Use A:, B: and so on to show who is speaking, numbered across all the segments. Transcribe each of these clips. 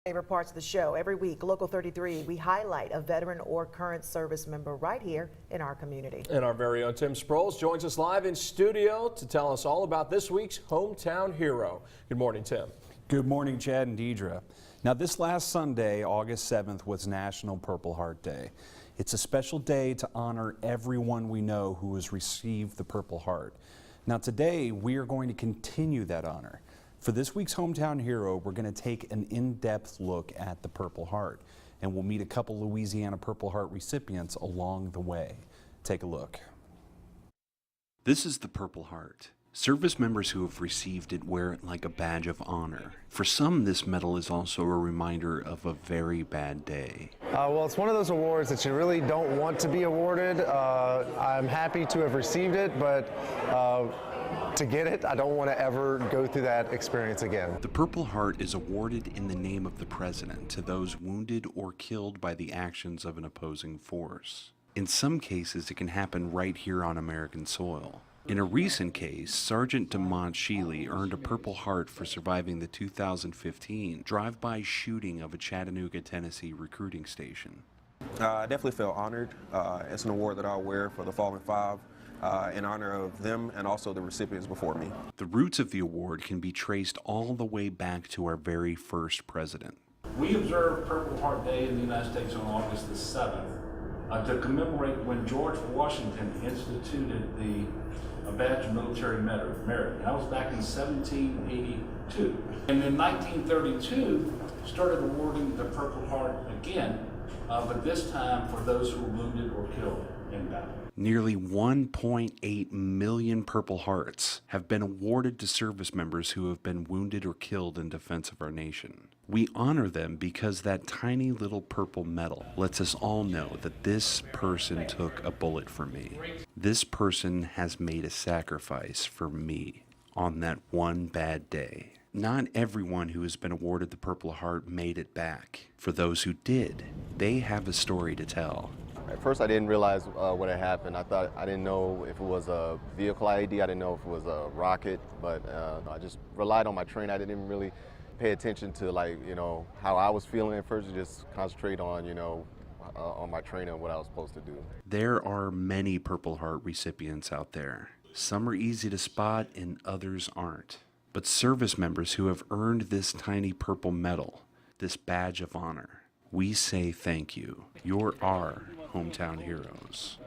A: Favorite parts of the show. Every week, Local 33, we highlight a veteran or current service member right here in our community.
B: And our very own Tim Sproles joins us live in studio to tell us all about this week's hometown hero. Good morning, Tim.
C: Good morning, Chad and Deidre. Now, this last Sunday, August 7th, was National Purple Heart Day. It's a special day to honor everyone we know who has received the Purple Heart. Now, today, we are going to continue that honor. For this week's Hometown Hero, we're going to take an in-depth look at the Purple Heart, and we'll meet a couple Louisiana Purple Heart recipients along the way. Take a look. This is the Purple Heart. Service members who have received it wear it like a badge of honor. For some, this medal is also a reminder of a very bad day.
D: Well, it's one of those awards that you really don't want to be awarded. I'm happy to have received it, but to get it, I don't want to ever go through that experience again.
C: The Purple Heart is awarded in the name of the President to those wounded or killed by the actions of an opposing force. In some cases, it can happen right here on American soil. In a recent case, Sergeant DeMont Sheely earned a Purple Heart for surviving the 2015 drive-by shooting of a Chattanooga, Tennessee recruiting station.
E: I definitely feel honored. It's an award that I'll wear for the Fallen Five in honor of them and also the recipients before me.
C: The roots of the award can be traced all the way back to our very first president.
F: We observe Purple Heart Day in the United States on August the 7th to commemorate when George Washington instituted the badge of military merit. That was back in 1782. And in 1932, started awarding the Purple Heart again, but this time for those who were wounded or killed in battle.
C: Nearly 1.8 million Purple Hearts have been awarded to service members who have been wounded or killed in defense of our nation. We honor them because that tiny little purple medal lets us all know that this person took a bullet for me. This person has made a sacrifice for me on that one bad day. Not everyone who has been awarded the Purple Heart made it back. For those who did, they have a story to tell.
G: At first, I didn't realize what had happened. I didn't know if it was a vehicle ID. I didn't know if it was a rocket, but I just relied on my training. I didn't really pay attention to how I was feeling at first. Just concentrate on on my training and what I was supposed to do.
C: There are many Purple Heart recipients out there. Some are easy to spot and others aren't. But service members who have earned this tiny purple medal, this badge of honor, we say thank you. You're our hometown heroes.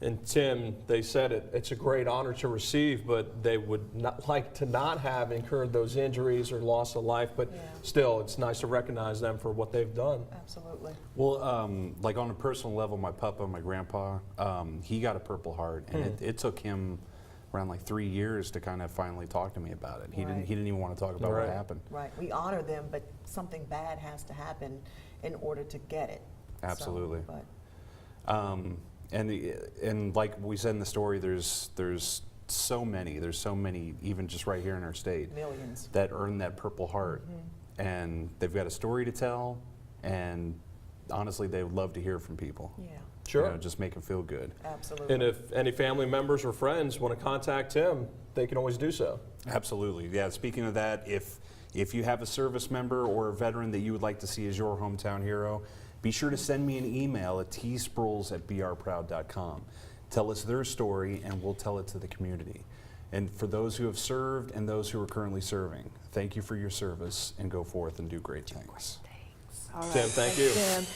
B: And Tim, they said it's a great honor to receive, but they would not like to not have incurred those injuries or loss of life. But still, it's nice to recognize them for what they've done.
A: Absolutely.
C: Well, like on a personal level, my papa, my grandpa, he got a Purple Heart, and it took him around like 3 years to kind of finally talk to me about it. He didn't even want to talk about what happened.
A: Right. We honor them, but something bad has to happen in order to get it.
C: Absolutely.
A: So, but.
C: And like we said in the story, there's so many, even just right here in our state,
A: Millions.
C: that earn that Purple Heart, and they've got a story to tell, and honestly, they would love to hear from people.
A: Yeah.
B: Sure.
C: Just make them feel good.
A: Absolutely.
B: And if any family members or friends want to contact him, they can always do so.
C: Absolutely. Yeah. Speaking of that, if you have a service member or a veteran that you would like to see as your hometown hero, be sure to send me an email at tsproles@brproud.com. Tell us their story, and we'll tell it to the community. And for those who have served and those who are currently serving, thank you for your service, and go forth and do great things.
A: All right.
B: Tim, thank you.
A: Tim.